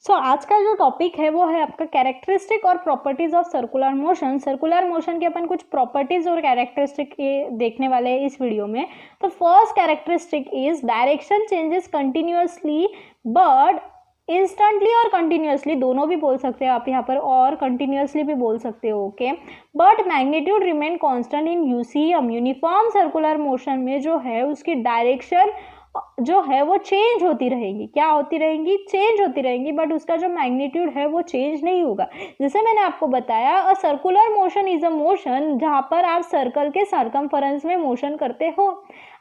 आज का जो टॉपिक है वो है आपका कैरेक्टरिस्टिक और properties of circular motion. Circular motion के अपन कुछ प्रॉपर्टीज और कैरेक्टरिस्टिक देखने वाले हैं इस वीडियो में। तो first characteristic is direction changes continuously but instantly और कंटिन्यूअसली दोनों भी बोल सकते हैं आप यहाँ पर, और कंटिन्यूअसली भी बोल सकते हो। Okay, but magnitude remain constant in UCM. Uniform circular motion में जो है उसकी डायरेक्शन जो है वो चेंज होती रहेगी। क्या होती रहेंगी? चेंज होती रहेंगी, बट उसका जो मैग्नीट्यूड है वो चेंज नहीं होगा। जैसे मैंने आपको बताया, a circular motion is a motion जहां पर आप सर्कल के सर्कमफरेंस में मोशन करते हो।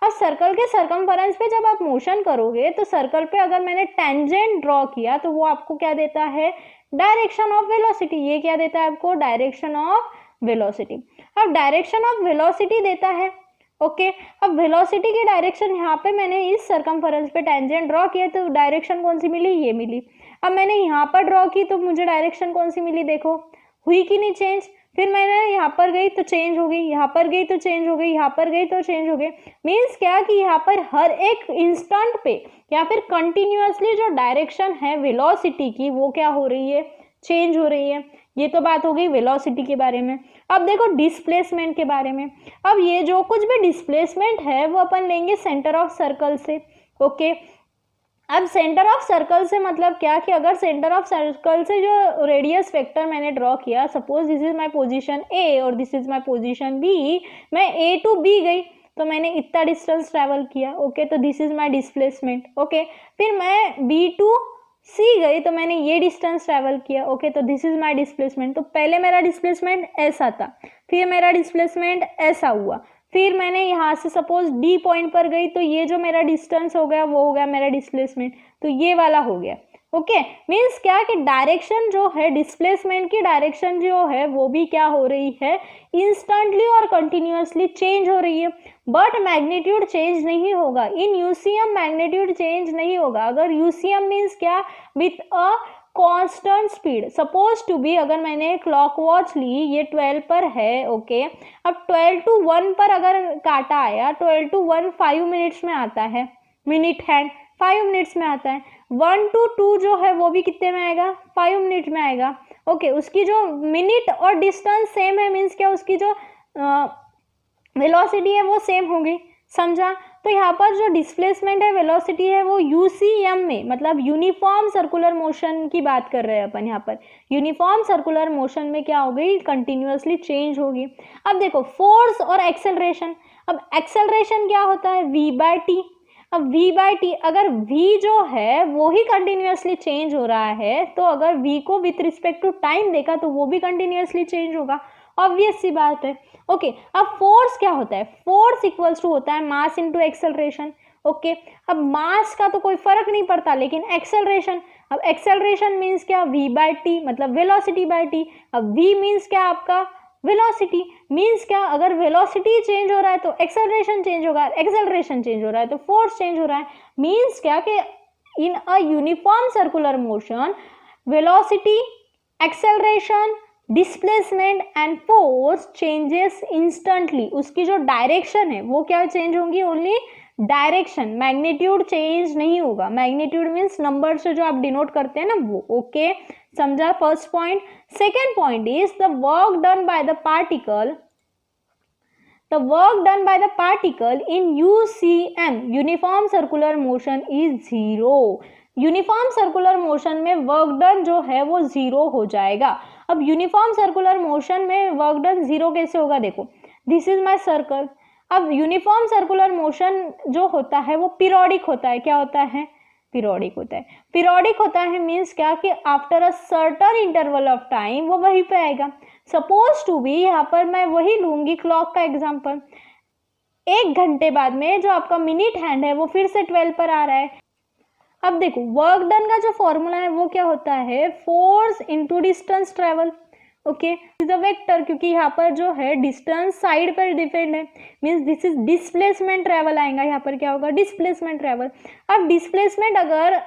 अब सर्कल के सर्कमफरेंस पे जब आप मोशन करोगे तो सर्कल पे अगर मैंने टेंजेंट ड्रॉ किया तो वो आपको क्या देता है? Direction of velocity. ये क्या देता है आपको? Direction of velocity. अब डायरेक्शन ऑफ वेलोसिटी देता है। ओके, अब वेलोसिटी की डायरेक्शन यहाँ पे मैंने इस सर्कमफरेंस पे टेंजेंट ड्रॉ किया तो डायरेक्शन कौन सी मिली? ये मिली। अब मैंने यहाँ पर ड्रॉ की तो मुझे डायरेक्शन कौन सी मिली? देखो, हुई कि नहीं चेंज? फिर मैंने यहाँ पर गई तो चेंज हो गई, यहाँ पर गई तो चेंज हो गई, यहाँ पर गई तो चेंज हो गई। मीन्स क्या कि यहाँ पर हर एक इंस्टेंट पे या फिर कंटिन्यूअसली जो डायरेक्शन है वेलोसिटी की वो क्या हो रही है? चेंज हो रही है। ये तो बात हो गई वेलोसिटी के बारे में। अब देखो डिस्प्लेसमेंट के बारे में। अब ये जो कुछ भी डिस्प्लेसमेंट है वो अपन लेंगे सेंटर ऑफ सर्कल से। ओके, अब सेंटर ऑफ सर्कल से मतलब क्या कि अगर सेंटर ऑफ सर्कल से जो रेडियस वेक्टर मैंने ड्रॉ किया, suppose this is my position A और this is my position B, मैं ए टू बी गई तो मैंने इतना डिस्टेंस ट्रेवल किया। ओके, तो this is my displacement. Okay, फिर मैं बी टू सी गई तो मैंने ये डिस्टेंस ट्रेवल किया। ओके, तो दिस इज माय डिस्प्लेसमेंट। तो पहले मेरा डिस्प्लेसमेंट ऐसा था, फिर मेरा डिस्प्लेसमेंट ऐसा हुआ, फिर मैंने यहाँ से सपोज डी पॉइंट पर गई तो ये जो मेरा डिस्टेंस हो गया वो हो गया मेरा डिस्प्लेसमेंट, तो ये वाला हो गया। ओके, मीन्स क्या कि डायरेक्शन जो है, डिस्प्लेसमेंट की डायरेक्शन जो है वो भी क्या हो रही है? इंस्टेंटली और कंटिन्यूअसली चेंज हो रही है, बट मैग्नीट्यूड चेंज नहीं होगा। इन यूसीएम मैग्नीट्यूड चेंज नहीं होगा। अगर यूसीएम मीन्स क्या? With a constant speed. Suppose to be, अगर मैंने क्लॉक वॉच ली, ये 12 पर है। ओके, अब 12 to 1 पर अगर काटा आया, 12 to 1 5 मिनट्स में आता है, मिनट हैंड 5 मिनट्स में आता है। 1 to 2 जो है वो भी कितने में आएगा? 5 मिनट में आएगा। ओके, उसकी जो मिनट और डिस्टेंस सेम है, मीन्स क्या उसकी जो वेलोसिटी है वो सेम होगी। समझा? तो यहाँ पर जो डिस्प्लेसमेंट है, वेलोसिटी है, वो यूसीएम में मतलब यूनिफॉर्म सर्कुलर मोशन की बात कर रहे हैं अपन यहाँ पर। यूनिफॉर्म सर्कुलर मोशन में क्या हो गई? कंटिन्यूअसली चेंज होगी। अब देखो फोर्स और एक्सेलरेशन। अब एक्सेलरेशन क्या होता है? v/t। अब v/t, अगर v जो है वो ही कंटिन्यूअसली चेंज हो रहा है तो अगर v को विथ रिस्पेक्ट टू टाइम देखा तो वो भी कंटिन्यूअसली चेंज होगा। ऑब्वियस सी बात है। ओके, अब फोर्स क्या होता है? फोर्स इक्वल्स टू होता है मास इनटू एक्सेलरेशन। ओके, अब मास का तो कोई फर्क नहीं पड़ता, लेकिन एक्सेलरेशन, अब एक्सेलरेशन मीन्स क्या? v/t मतलब वेलोसिटी बाय t। अब v मीन्स क्या आपका? वेलोसिटी। मीन्स क्या? अगर वेलोसिटी चेंज हो रहा है तो एक्सेलरेशन चेंज होगा, एक्सेलरेशन चेंज हो रहा है तो फोर्स चेंज हो रहा है। मीन्स क्या कि in a uniform circular motion velocity, acceleration, displacement and force changes instantly. उसकी जो डायरेक्शन है वो क्या चेंज होंगी? ओनली डायरेक्शन, मैग्नीट्यूड चेंज नहीं होगा। मैग्नीट्यूड मीन्स नंबर से जो आप डिनोट करते हैं ना वो। ओके, समझा first point. Second point is the work done by the particle, the work done by the particle in UCM uniform circular motion is zero। Uniform circular motion में work done जो है वो zero हो जाएगा। अब uniform circular motion में work done zero कैसे होगा? देखो, दिस इज माय सर्कल। अब यूनिफॉर्म सर्कुलर मोशन जो होता है वो पीरियोडिक होता है। क्या होता है? पीरियोडिक होता है। पीरियोडिक होता है मीन्स क्या कि after a certain interval of time वो वहीं पे आएगा। सपोज टू बी, यहाँ पर मैं वही लूंगी क्लॉक का एग्जांपल। 1 घंटे बाद में जो आपका मिनट हैंड है वो फिर से 12 पर आ रहा है। अब देखो, वर्क डन का जो फॉर्मूला है वो क्या होता है? Force into distance travel. Okay, is a vector, क्योंकि यहाँ पर जो है डिस्टेंस साइड पर डिपेंड है, means this is displacement travel आएगा। यहाँ पर क्या होगा? Displacement travel. अब डिस्प्लेसमेंट अगर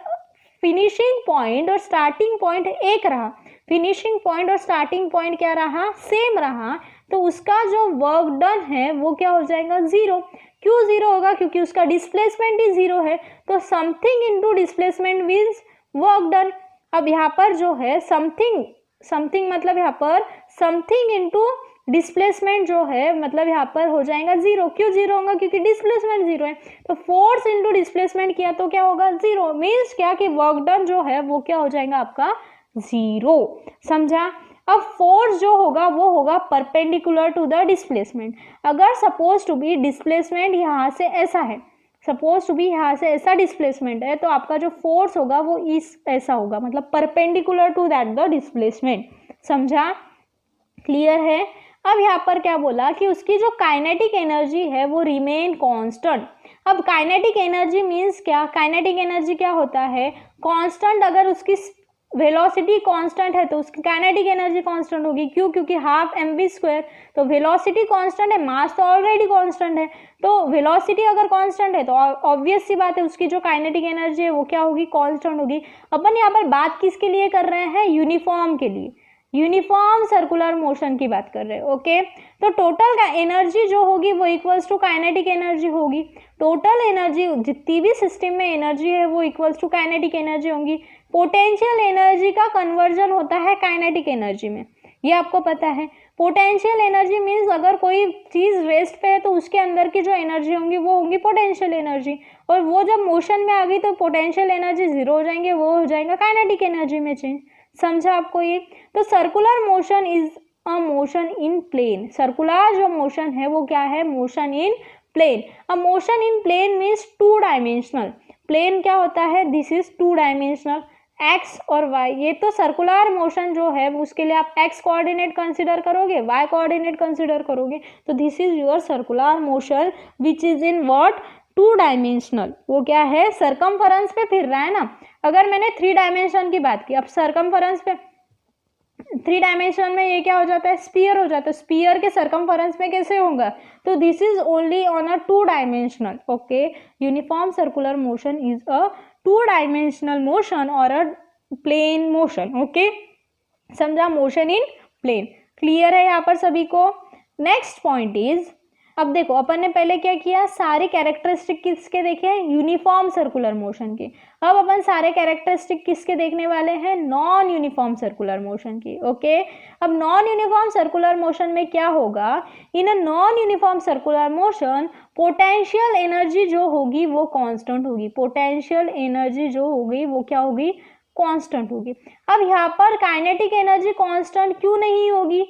फिनिशिंग पॉइंट और स्टार्टिंग पॉइंट एक रहा, फिनिशिंग पॉइंट और स्टार्टिंग पॉइंट क्या रहा? सेम रहा, तो उसका जो वर्क डन है वो क्या हो जाएगा? जीरो। क्यों जीरो होगा? क्योंकि उसका डिस्प्लेसमेंट ही जीरो है। तो something into displacement means work done. अब यहाँ पर जो है समथिंग मतलब यहाँ पर समथिंग इनटू डिस्प्लेसमेंट जो है मतलब यहाँ पर हो जाएगा जीरो। क्यों जीरो होगा? क्योंकि डिस्प्लेसमेंट जीरो है। तो फोर्स इनटू डिस्प्लेसमेंट किया तो क्या होगा? जीरो। मीन्स क्या कि वर्क डन जो है वो क्या हो जाएगा आपका? जीरो। समझा? अब फोर्स जो होगा वो होगा परपेंडिकुलर टू द डिस्प्लेसमेंट। अगर सपोज टू बी डिस्प्लेसमेंट यहाँ से ऐसा है, सपोज टू बी यहाँ से ऐसा डिस्प्लेसमेंट है, तो आपका जो फोर्स होगा वो इस ऐसा होगा, मतलब perpendicular to that the displacement. समझा? क्लियर है? अब यहाँ पर क्या बोला कि उसकी जो काइनेटिक एनर्जी है वो रिमेन कांस्टेंट। अब काइनेटिक एनर्जी मीन्स क्या? काइनेटिक एनर्जी क्या होता है? कांस्टेंट। अगर उसकी वेलोसिटी कांस्टेंट है तो उसकी काइनेटिक एनर्जी कांस्टेंट होगी। क्यों? क्योंकि हाफ mv²। तो वेलोसिटी कांस्टेंट है, मास तो ऑलरेडी कांस्टेंट है, तो वेलोसिटी अगर कांस्टेंट है तो ऑब्वियस सी बात है उसकी जो काइनेटिक एनर्जी है वो क्या होगी? कांस्टेंट होगी। अपन यहाँ पर बात किसके लिए कर रहे हैं? यूनिफॉर्म के लिए, यूनिफॉर्म सर्कुलर मोशन की बात कर रहे हैं। ओके, तो टोटल का एनर्जी जो होगी वो इक्वल्स टू काइनेटिक एनर्जी होगी। टोटल एनर्जी जितनी भी सिस्टम में एनर्जी है वो इक्वल्स टू काइनेटिक एनर्जी होगी। पोटेंशियल एनर्जी का कन्वर्जन होता है काइनेटिक एनर्जी में, ये आपको पता है। पोटेंशियल एनर्जी मीन्स अगर कोई चीज रेस्ट पे है तो उसके अंदर की जो एनर्जी होंगी वो होंगी पोटेंशियल एनर्जी, और वो जब मोशन में आ गई तो पोटेंशियल एनर्जी जीरो हो जाएंगे, वो हो जाएगा काइनेटिक एनर्जी में चेंज। समझा आपको ये? तो circular motion is a motion in plane. Circular जो मोशन है वो क्या है? Motion in plane. अब motion in plane means two dimensional. Plane क्या होता है? This is two dimensional, X और वाई। ये तो सर्कुलर मोशन जो है उसके लिए आप एक्स कोऑर्डिनेट कंसिडर करोगे, वाई कोऑर्डिनेट कंसिडर करोगे, तो this is your circular motion which is in what? Two dimensional. वो क्या है? सरकमफरेंस पे फिर रहा है ना। अगर मैंने थ्री डायमेंशन की बात की, अब सरकमफरेंस पे थ्री डायमेंशन में ये क्या हो जाता है? स्पीयर हो जाता है। स्पीयर के सरकमफरेंस में कैसे होगा? तो this is only on a two dimensional. Okay, uniform circular motion is a two dimensional motion और अ प्लेन मोशन। ओके, समझा? Motion in plane. क्लियर है यहाँ पर सभी को? नेक्स्ट पॉइंट इज, अब देखो अपन ने पहले क्या किया? सारे कैरेक्टरिस्टिक किसके देखे? यूनिफॉर्म सर्कुलर मोशन के। अब अपन सारे कैरेक्टरिस्टिक किसके देखने वाले हैं? नॉन यूनिफॉर्म सर्कुलर मोशन की। ओके, अब नॉन यूनिफॉर्म सर्कुलर मोशन में क्या होगा? In a non uniform circular motion potential energy जो होगी वो कांस्टेंट होगी। पोटेंशियल एनर्जी जो होगी वो क्या होगी? कांस्टेंट होगी। अब यहाँ पर काइनेटिक एनर्जी कांस्टेंट क्यों नहीं होगी?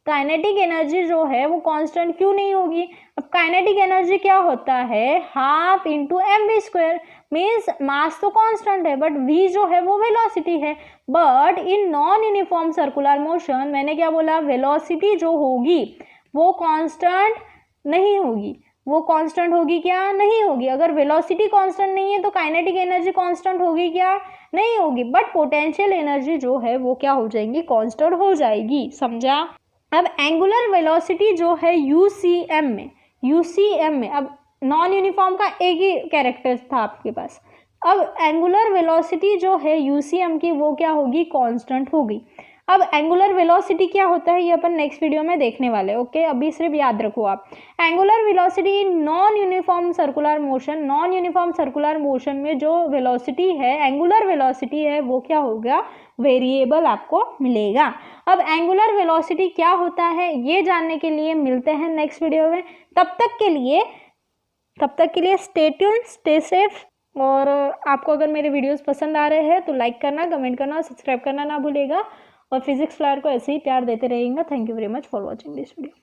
काइनेटिक एनर्जी जो है वो कांस्टेंट क्यों नहीं होगी? अब काइनेटिक एनर्जी क्या होता है? Half into mv²। Means mass तो कांस्टेंट है बट v जो है वो वेलोसिटी है। But in non uniform circular motion मैंने क्या बोला? वेलोसिटी जो होगी वो कांस्टेंट नहीं होगी। वो कांस्टेंट होगी क्या? नहीं होगी। अगर वेलोसिटी कांस्टेंट नहीं है तो काइनेटिक एनर्जी कांस्टेंट होगी क्या? नहीं होगी। बट पोटेंशियल एनर्जी जो है वो क्या हो जाएगी? कांस्टेंट हो जाएगी। समझा? अब एंगुलर वेलोसिटी जो है यूसीएम में, अब नॉन यूनिफॉर्म का एक ही कैरेक्टर था आपके पास। अब एंगुलर वेलोसिटी जो है यूसीएम की वो क्या होगी? कांस्टेंट होगी। अब एंगुलर वेलोसिटी क्या होता है ये अपन नेक्स्ट वीडियो में देखने वाले हैं। ओके, अभी सिर्फ याद रखो आप। Angular velocity in non uniform circular motion, non uniform circular motion में जो वेलोसिटी है, एंगुलर वेलोसिटी है, वो क्या होगा? वेरिएबल आपको मिलेगा। अब एंगुलर वेलोसिटी क्या होता है ये जानने के लिए मिलते हैं नेक्स्ट वीडियो में। तब तक के लिए स्टे ट्यून्ड, स्टे सेफ। और आपको अगर मेरे वीडियोस पसंद आ रहे हैं तो लाइक करना, कमेंट करना, सब्सक्राइब करना ना भूलेगा, और फिजिक्स फ्लायर को ऐसे ही प्यार देते रहेंगे। Thank you very much for watching this video.